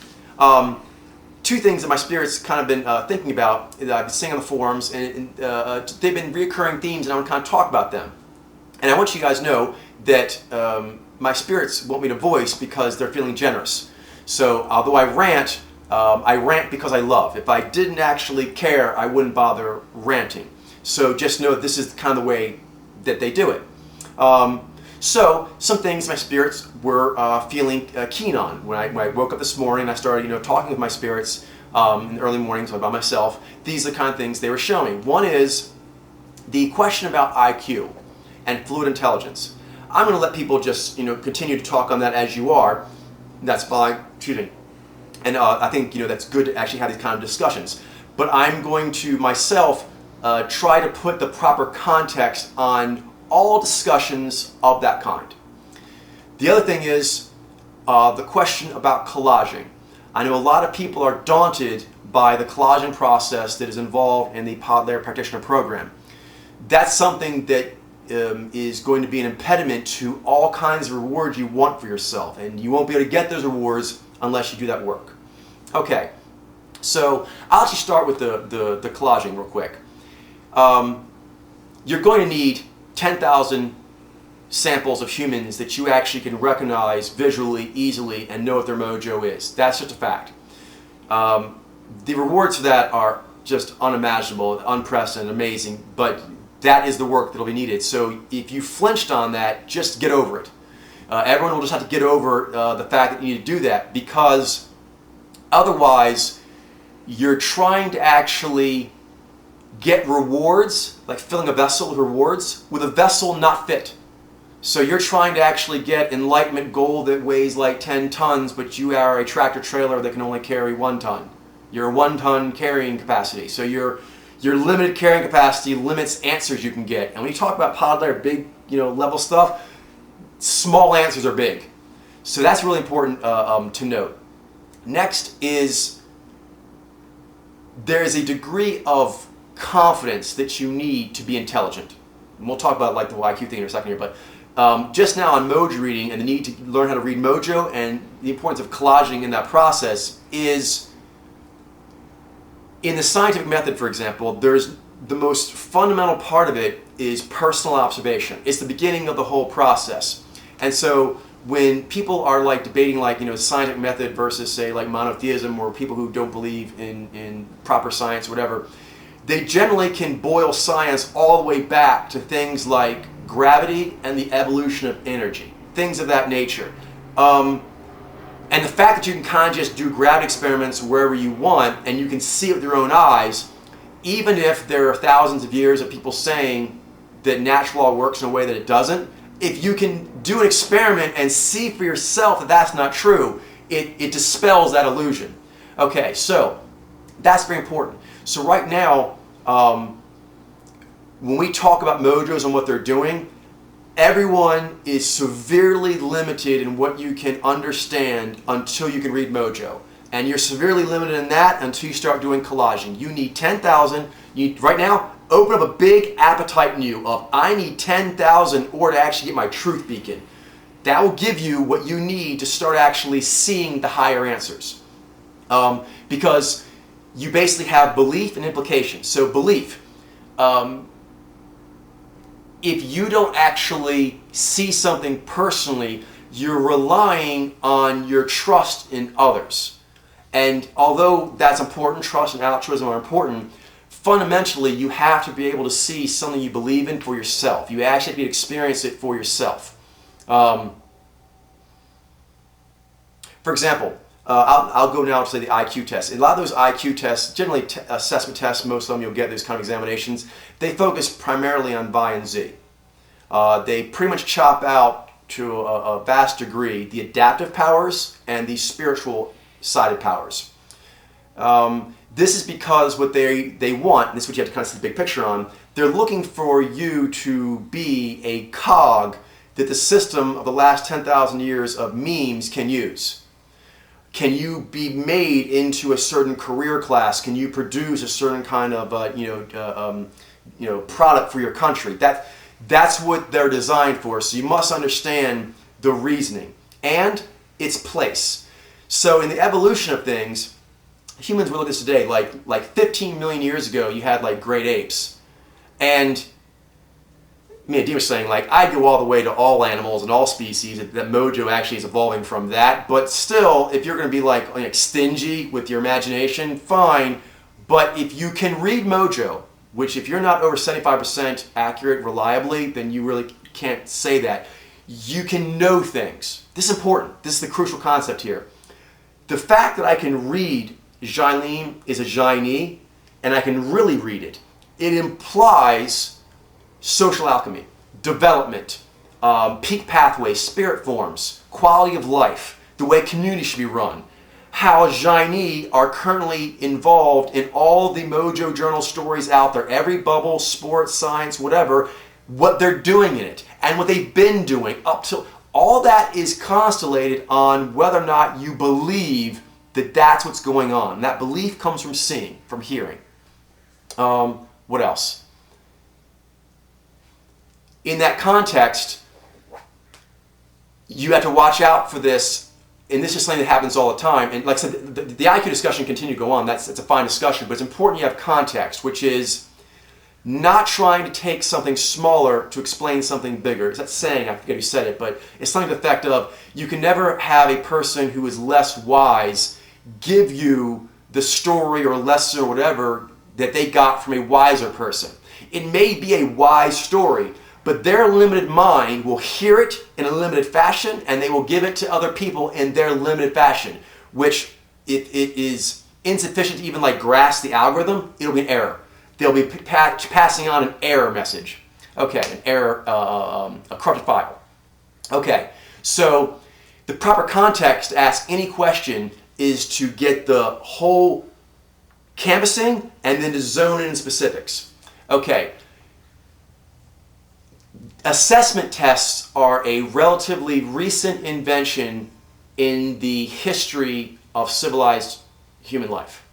two things that my spirit's kind of been thinking about, that I've been seeing on the forums, and they've been reoccurring themes, and I want to kind of talk about them. And I want you guys to know that my spirits want me to voice because they're feeling generous. So although I rant because I love. If I didn't actually care, I wouldn't bother ranting. So just know that this is kind of the way that they do it. So some things my spirits were feeling keen on. When I woke up this morning, I started talking with my spirits in the early mornings by myself. These are the kind of things they were showing. One is the question about IQ and fluid intelligence. I'm going to let people just continue to talk on that as you are. That's fine. Excuse me. And I think that's good to actually have these kind of discussions. But I'm going to myself try to put the proper context on all discussions of that kind. The other thing is the question about collaging. I know a lot of people are daunted by the collaging process that is involved in the Pod Layer Practitioner program. That's something that is going to be an impediment to all kinds of rewards you want for yourself, and you won't be able to get those rewards unless you do that work. Okay, so I'll actually start with the collaging real quick. You're going to need 10,000 samples of humans that you actually can recognize visually, easily, and know what their mojo is. That's just a fact. The rewards for that are just unimaginable, unprecedented, amazing, but that is the work that will be needed. So if you flinched on that, just get over it. Everyone will just have to get over the fact that you need to do that, because otherwise you're trying to actually get rewards, like filling a vessel with rewards, with a vessel not fit. So you're trying to actually get enlightenment gold that weighs like 10 tons, but you are a tractor trailer that can only carry 1 ton. You're a 1 ton carrying capacity. So your limited carrying capacity limits answers you can get. And when you talk about pod layer, big level stuff, small answers are big. So that's really important to note. Next is there is a degree of confidence that you need to be intelligent. And we'll talk about like the IQ thing in a second here, but just now on mojo reading and the need to learn how to read mojo and the importance of collaging in that process is, in the scientific method, for example, there's the most fundamental part of it is personal observation. It's the beginning of the whole process. And so when people are like debating like, scientific method versus say like monotheism, or people who don't believe in proper science or whatever, they generally can boil science all the way back to things like gravity and the evolution of energy, things of that nature. And the fact that you can kind of just do gravity experiments wherever you want and you can see it with your own eyes, even if there are thousands of years of people saying that natural law works in a way that it doesn't, if you can do an experiment and see for yourself that that's not true, it dispels that illusion. Okay, so that's very important. So right now, when we talk about mojos and what they're doing, everyone is severely limited in what you can understand until you can read mojo. And you're severely limited in that until you start doing collaging. You need 10,000. Right now, open up a big appetite menu of I need 10,000 or to actually get my truth beacon. That will give you what you need to start actually seeing the higher answers. Because you basically have belief and implication. So belief. If you don't actually see something personally, you're relying on your trust in others. And although that's important, trust and altruism are important, fundamentally you have to be able to see something you believe in for yourself. You actually have to experience it for yourself. For example, I'll go now to say the IQ test. A lot of those IQ tests, generally assessment tests, most of them you'll get those kind of examinations, they focus primarily on Y and Z. They pretty much chop out to a vast degree the adaptive powers and the spiritual sided powers. This is because what they want, and this is what you have to kind of see the big picture on, they're looking for you to be a cog that the system of the last 10,000 years of memes can use. Can you be made into a certain career class? Can you produce a certain kind of product for your country? That's what they're designed for. So you must understand the reasoning and its place. So in the evolution of things, humans will look at this today. Like 15 million years ago, you had like great apes, and me and Dee was saying, like, I'd go all the way to all animals and all species, that mojo actually is evolving from that. But still, if you're going to be like stingy with your imagination, fine. But if you can read mojo, which if you're not over 75% accurate reliably, then you really can't say that. You can know things. This is important. This is the crucial concept here. The fact that I can read Xiaolin is a Xiaoni, and I can really read it, it implies social alchemy, development, peak pathways, spirit forms, quality of life, the way communities should be run, how Xiaoni are currently involved in all the mojo journal stories out there, every bubble, sports, science, whatever, what they're doing in it, and what they've been doing up till, all that is constellated on whether or not you believe that that's what's going on. And that belief comes from seeing, from hearing. What else? In that context, you have to watch out for this, and this is something that happens all the time. And like I said, the IQ discussion continue to go on. It's a fine discussion, but it's important you have context, which is not trying to take something smaller to explain something bigger. It's that saying, I forget who said it, but it's something to the effect of, you can never have a person who is less wise give you the story or lesson or whatever that they got from a wiser person. It may be a wise story, but their limited mind will hear it in a limited fashion, and they will give it to other people in their limited fashion, which if it is insufficient to even like grasp the algorithm, it'll be an error. They'll be passing on an error message. Okay, an error, a corrupted file. Okay, so the proper context to ask any question is to get the whole canvassing and then to zone in specifics. Okay. Assessment tests are a relatively recent invention in the history of civilized human life.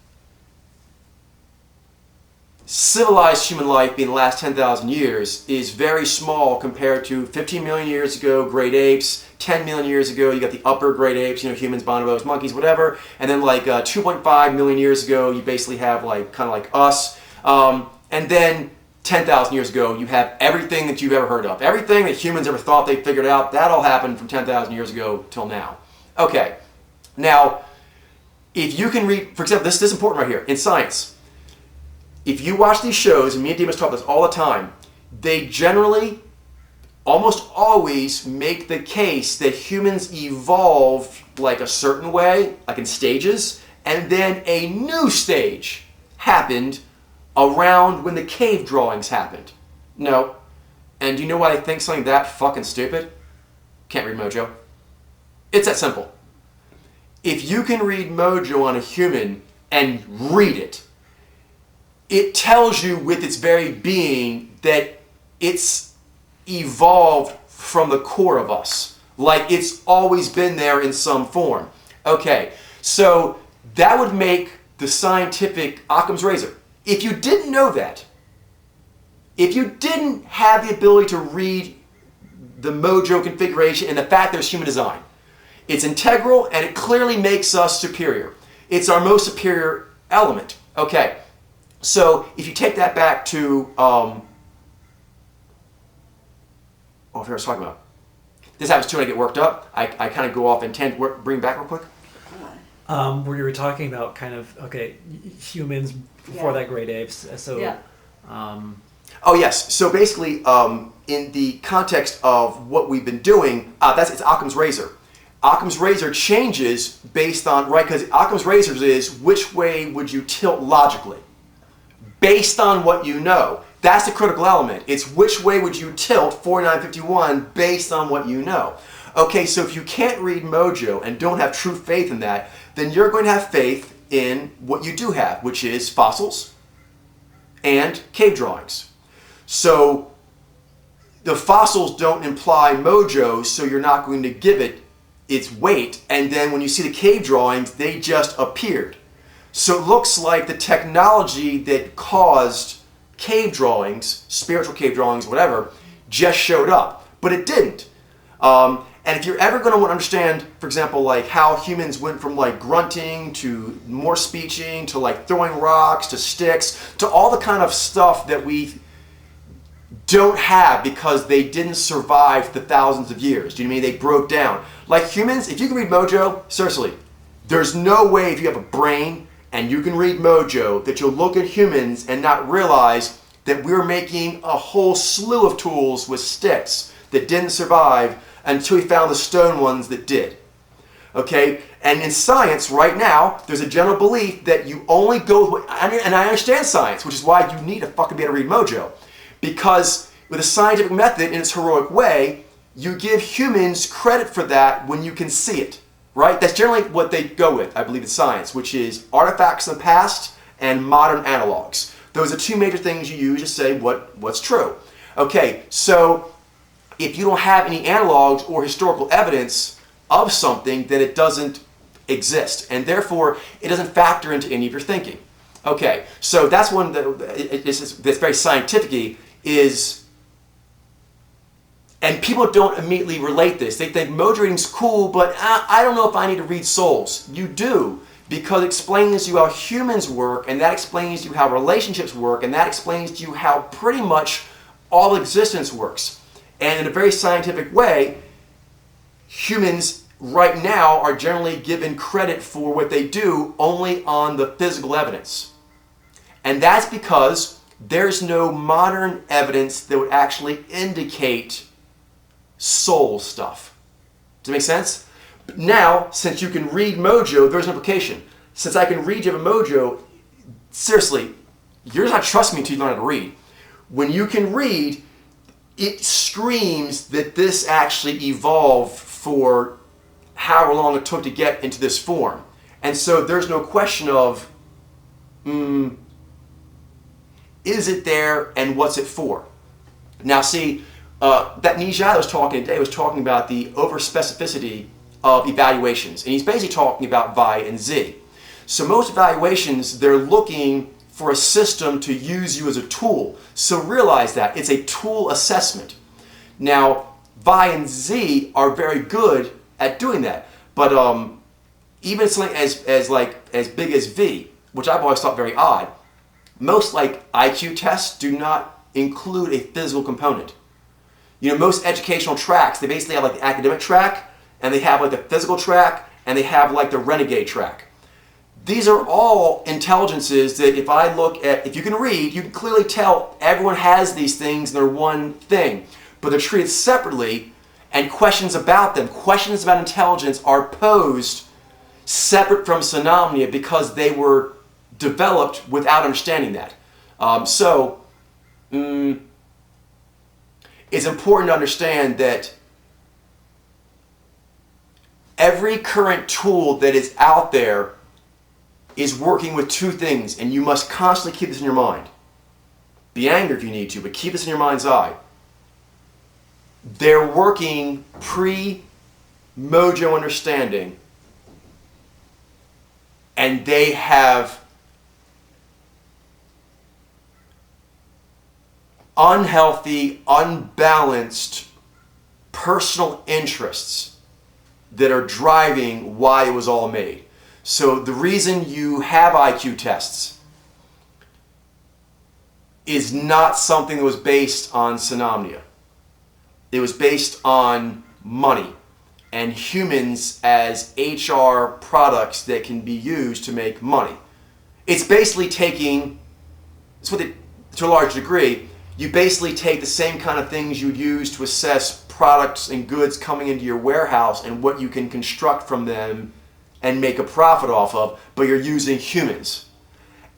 Civilized human life, being the last 10,000 years, is very small compared to 15 million years ago, great apes. 10 million years ago, you got the upper great apes, humans, bonobos, monkeys, whatever. And then like 2.5 million years ago, you basically have like kind of like us. And then 10,000 years ago, you have everything that you've ever heard of. Everything that humans ever thought they figured out, that all happened from 10,000 years ago till now. Okay, now, if you can read, for example, this is important right here, in science. if you watch these shows, and me and Demas talk about this all the time, they generally, almost always make the case that humans evolved like a certain way, like in stages, and then a new stage happened around when the cave drawings happened. No. And do you know why they think something that fucking stupid? Can't read Mojo. It's that simple. If you can read Mojo on a human and read it, it tells you with its very being that it's evolved from the core of us. Like it's always been there in some form. Okay, so that would make the scientific Occam's razor. If you didn't know that, if you didn't have the ability to read the Mojo configuration and the fact there's human design, it's integral and it clearly makes us superior. It's our most superior element. Okay, so if you take that back to, I forgot what I was talking about. This happens too when I get worked up. I kind of go off and bring back real quick. Where you were talking about kind of, humans before that great apes. So, oh yes. So basically, in the context of what we've been doing, it's Occam's razor. Occam's razor changes based on, right, because Occam's razor is which way would you tilt logically? Based on what you know. That's the critical element. It's which way would you tilt 4951 based on what you know. Okay, so if you can't read Mojo and don't have true faith in that, then you're going to have faith in what you do have, which is fossils and cave drawings. So the fossils don't imply Mojo, so you're not going to give it its weight, and then when you see the cave drawings, they just appeared. So it looks like the technology that caused cave drawings, spiritual cave drawings, whatever, just showed up, but it didn't. And if you're ever going to want to understand, for example, like how humans went from like grunting to more speeching to like throwing rocks to sticks to all the kind of stuff that we don't have because they didn't survive the thousands of years. Do you know what I mean? They broke down. Like humans, if you can read Mojo, seriously, there's no way if you have a brain and you can read Mojo that you'll look at humans and not realize that we're making a whole slew of tools with sticks that didn't survive until we found the stone ones that did. Okay? And in science right now, there's a general belief that you only go, and I understand science, which is why you need to fucking be able to read Mojo. Because with a scientific method in its heroic way, you give humans credit for that when you can see it, right? That's generally what they go with, I believe, in science, which is artifacts in the past and modern analogs. Those are two major things you use to say what's true. Okay, so if you don't have any analogs or historical evidence of something, then it doesn't exist, and therefore it doesn't factor into any of your thinking. Okay, so that's one that's very scientific-y is, and people don't immediately relate this. They think Mojo reading's cool, but I don't know if I need to read souls. You do, because it explains to you how humans work, and that explains to you how relationships work, and that explains to you how pretty much all existence works. And in a very scientific way, humans right now are generally given credit for what they do only on the physical evidence. And that's because there's no modern evidence that would actually indicate soul stuff. Does it make sense? Now, since you can read Mojo, there's an implication. Since I can read you have a Mojo, seriously, you're not trusting me until you learn how to read. When you can read, it screams that this actually evolved for however long it took to get into this form. And so there's no question of, is it there and what's it for? Now see, that Nijad was talking today was talking about the over-specificity of evaluations. And he's basically talking about Vi and Z. So most evaluations, they're looking for a system to use you as a tool. So realize that. It's a tool assessment. Now, Vi and Z are very good at doing that. But even something as big as V, which I've always thought very odd, most like IQ tests do not include a physical component. You know, most educational tracks, they basically have like the academic track, and they have like the physical track, and they have like the renegade track. These are all intelligences that if you can read, you can clearly tell everyone has these things and they're one thing. But they're treated separately, and questions about them, questions about intelligence, are posed separate from synopnia because they were developed without understanding that. It's important to understand that every current tool that is out there is working with two things, and you must constantly keep this in your mind. Be angry if you need to, but keep this in your mind's eye. They're working pre-Mojo understanding, and they have unhealthy, unbalanced personal interests that are driving why it was all made. So the reason you have IQ tests is not something that was based on synopnia. It was based on money and humans as HR products that can be used to make money. It's basically to a large degree, you basically take the same kind of things you'd use to assess products and goods coming into your warehouse and what you can construct from them and make a profit off of, but you're using humans.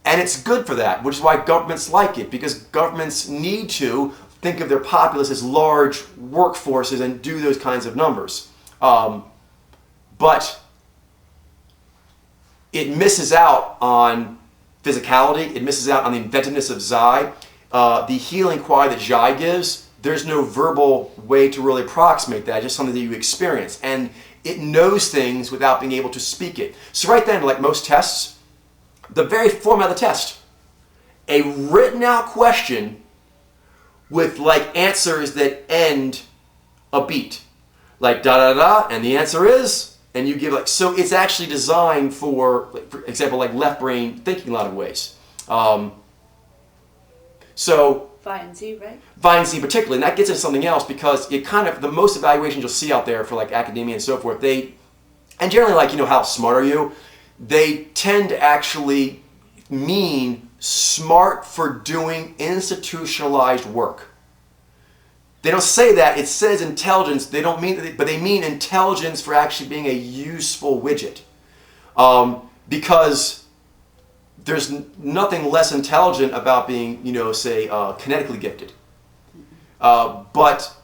And it's good for that, which is why governments like it, because governments need to think of their populace as large workforces and do those kinds of numbers. But it misses out on physicality, it misses out on the inventiveness of Zai. The healing quality that Zai gives, there's no verbal way to really approximate that, just something that you experience. And it knows things without being able to speak it. So right then, like most tests, the very format of the test, a written out question with like answers that end a beat. Like da da da, and the answer is, and you give like, so it's actually designed for example, like left brain thinking in a lot of ways. So Vi and Z, right? Vi and Z particularly, and that gets into something else because it kind of, the most evaluations you'll see out there for like academia and so forth, and generally like, how smart are you? They tend to actually mean smart for doing institutionalized work. They don't say that, it says intelligence, they don't mean, but they mean intelligence for actually being a useful widget. Because there's nothing less intelligent about being, say, kinetically gifted. But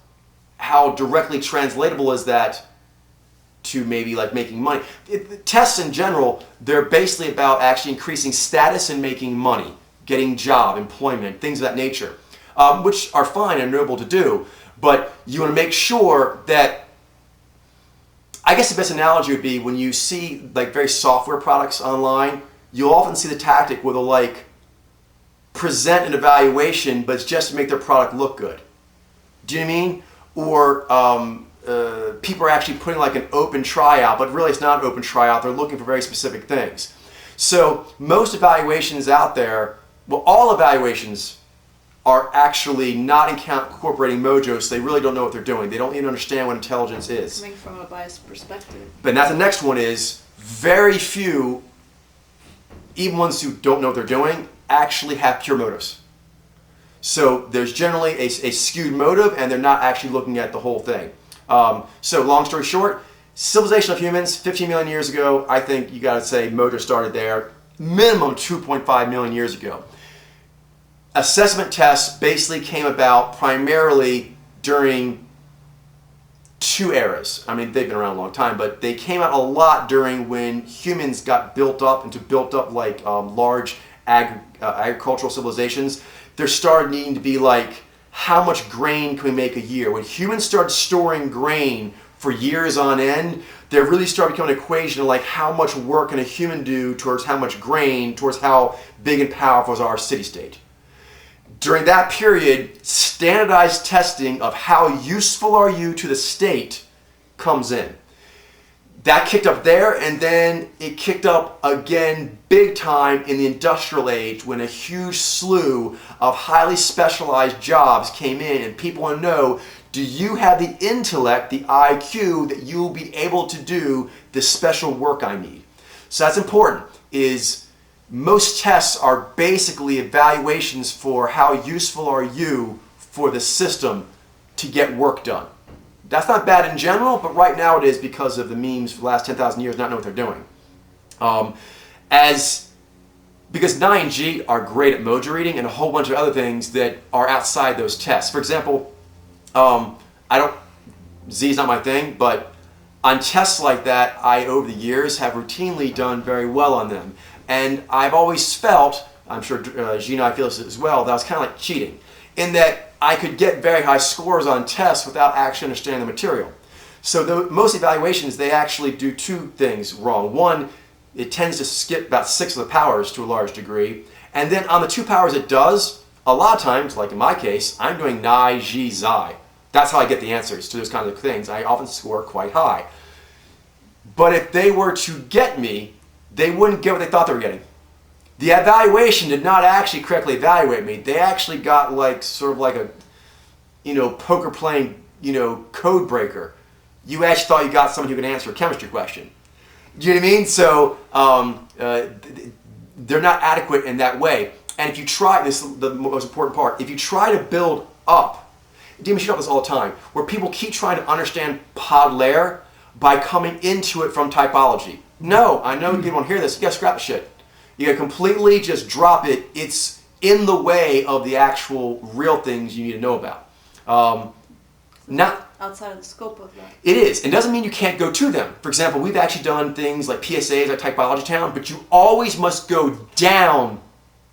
how directly translatable is that to maybe like making money? Tests in general, they're basically about actually increasing status and making money, getting job, employment, things of that nature, which are fine and noble to do. But you want to make sure that, I guess the best analogy would be when you see like very software products online, you'll often see the tactic where they'll like present an evaluation, but it's just to make their product look good. Do you know what I mean? Or people are actually putting like an open tryout, but really it's not an open tryout. They're looking for very specific things. So most evaluations out there, well, all evaluations are actually not incorporating Mojo, so they really don't know what they're doing. They don't even understand what intelligence is. Coming from a biased perspective. But now the next one is very few, even ones who don't know what they're doing, actually have pure motives. So there's generally a skewed motive, and they're not actually looking at the whole thing. So long story short, civilization of humans, 15 million years ago, I think you gotta say Mojo started there, minimum 2.5 million years ago. Assessment tests basically came about primarily during two eras. I mean, they've been around a long time, but they came out a lot during when humans got built up like large agricultural civilizations. There started needing to be like, how much grain can we make a year? When humans started storing grain for years on end, there really started becoming an equation of like how much work can a human do towards how much grain, towards how big and powerful is our city-state. During that period, standardized testing of how useful are you to the state comes in. That kicked up there, and then it kicked up again big time in the industrial age when a huge slew of highly specialized jobs came in, and people want to know, do you have the intellect, the IQ, that you will be able to do this special work I need? So that's important. is most tests are basically evaluations for how useful are you for the system to get work done. That's not bad in general, but right now it is because of the memes for the last 10,000 years not knowing what they're doing. Because 9G are great at mojo reading and a whole bunch of other things that are outside those tests. For example, Z is not my thing, but on tests like that, I, over the years, have routinely done very well on them. And I've always felt, I'm sure Gina feels it as well, that I was kind of like cheating, in that I could get very high scores on tests without actually understanding the material. So most evaluations, they actually do two things wrong. One, it tends to skip about 6 of the powers to a large degree. And then on the 2 powers it does, a lot of times, like in my case, I'm doing Nai, Ji, Zai. That's how I get the answers to those kinds of things. I often score quite high. But if they were to get me, they wouldn't get what they thought they were getting. The evaluation did not actually correctly evaluate me. They actually got like sort of like a, poker playing, code breaker. You actually thought you got someone who could answer a chemistry question. Do you know what I mean? So they're not adequate in that way. And if you try, this is the most important part, if you try to build up, Demon Shoot does this all the time, where people keep trying to understand pod layer by coming into it from typology. No, I know people don't hear this. You gotta scrap the shit. You gotta completely just drop it. It's in the way of the actual real things you need to know about. Not outside of the scope of that. It is. It doesn't mean you can't go to them. For example, we've actually done things like PSAs at Typology Town, but you always must go down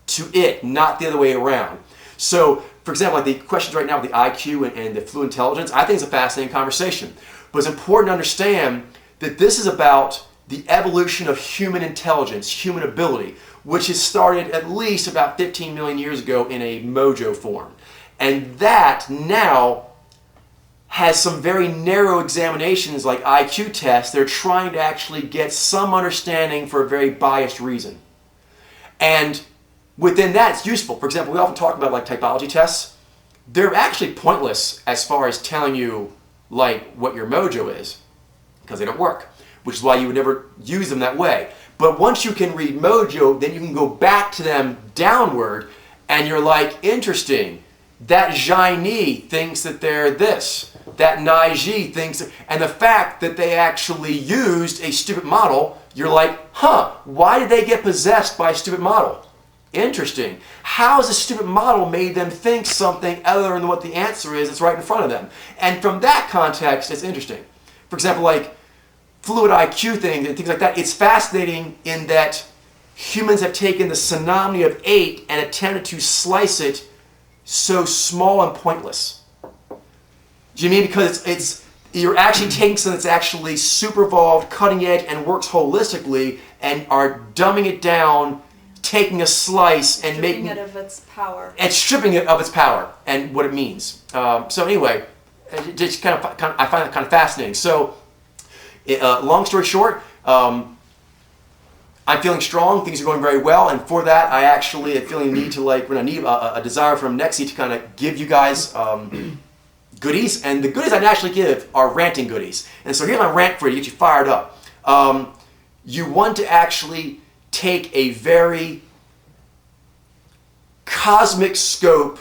to it, not the other way around. So, for example, like the questions right now with the IQ and the fluid intelligence, I think it's a fascinating conversation. But it's important to understand that this is about the evolution of human intelligence, human ability, which has started at least about 15 million years ago in a mojo form. And that now has some very narrow examinations like IQ tests. They're trying to actually get some understanding for a very biased reason. And within that, it's useful. For example, we often talk about like typology tests. They're actually pointless as far as telling you like what your mojo is, because they don't work, which is why you would never use them that way. But once you can read mojo, then you can go back to them downward, and you're like, interesting, that Zhai thinks that they're this, that Naiji thinks, and the fact that they actually used a stupid model, you're like, why did they get possessed by a stupid model? Interesting. How has a stupid model made them think something other than what the answer is that's right in front of them? And from that context, it's interesting. For example, like fluid IQ things and things like that, it's fascinating in that humans have taken the synonymy of 8 and attempted to slice it so small and pointless. Do you mean because you're actually taking something that's actually super evolved, cutting edge, and works holistically, and are dumbing it down, taking a slice and stripping it of its power. And stripping it of its power and what it means. So anyway, it just I find that kind of fascinating. So, long story short, I'm feeling strong. Things are going very well, and for that, I actually am feeling a desire from Nexi to kind of give you guys goodies, and the goodies I actually give are ranting goodies. And so here's my rant for you to get you fired up. You want to actually take a very cosmic scope,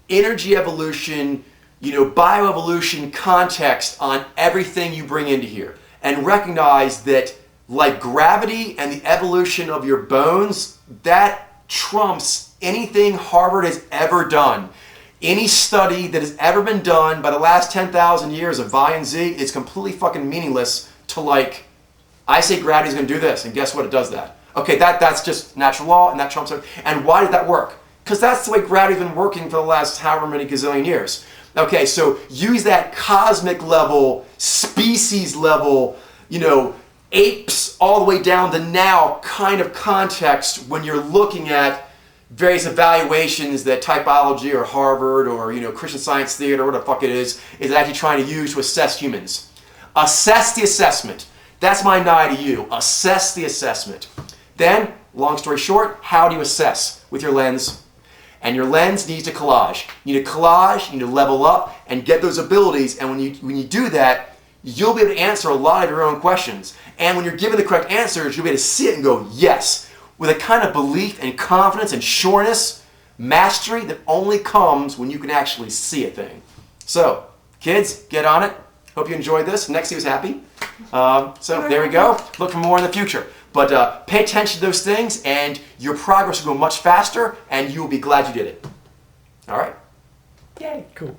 energy evolution, bioevolution context on everything you bring into here, and recognize that like gravity and the evolution of your bones, that trumps anything Harvard has ever done. Any study that has ever been done by the last 10,000 years of Y and Z is completely fucking meaningless to like, I say gravity's gonna do this, and guess what, it does that. Okay, that's just natural law, and that trumps it. And why did that work? Because that's the way gravity's been working for the last however many gazillion years. Okay, so use that cosmic level, species level, apes all the way down to now kind of context when you're looking at various evaluations that typology or Harvard or Christian Science Theater or what the fuck it is actually trying to use to assess humans. Assess the assessment. That's my nigh to you. Assess the assessment. Then, long story short, how do you assess? With your lens. And your lens needs to collage. You need to collage, you need to level up and get those abilities, and when you do that, you'll be able to answer a lot of your own questions. And when you're given the correct answers, you'll be able to see it and go, yes, with a kind of belief and confidence and sureness, mastery that only comes when you can actually see a thing. So, kids, get on it. Hope you enjoyed this. Nexie was happy. So there we go. Look for more in the future. But pay attention to those things, and your progress will go much faster, and you will be glad you did it. All right? Yay. Cool.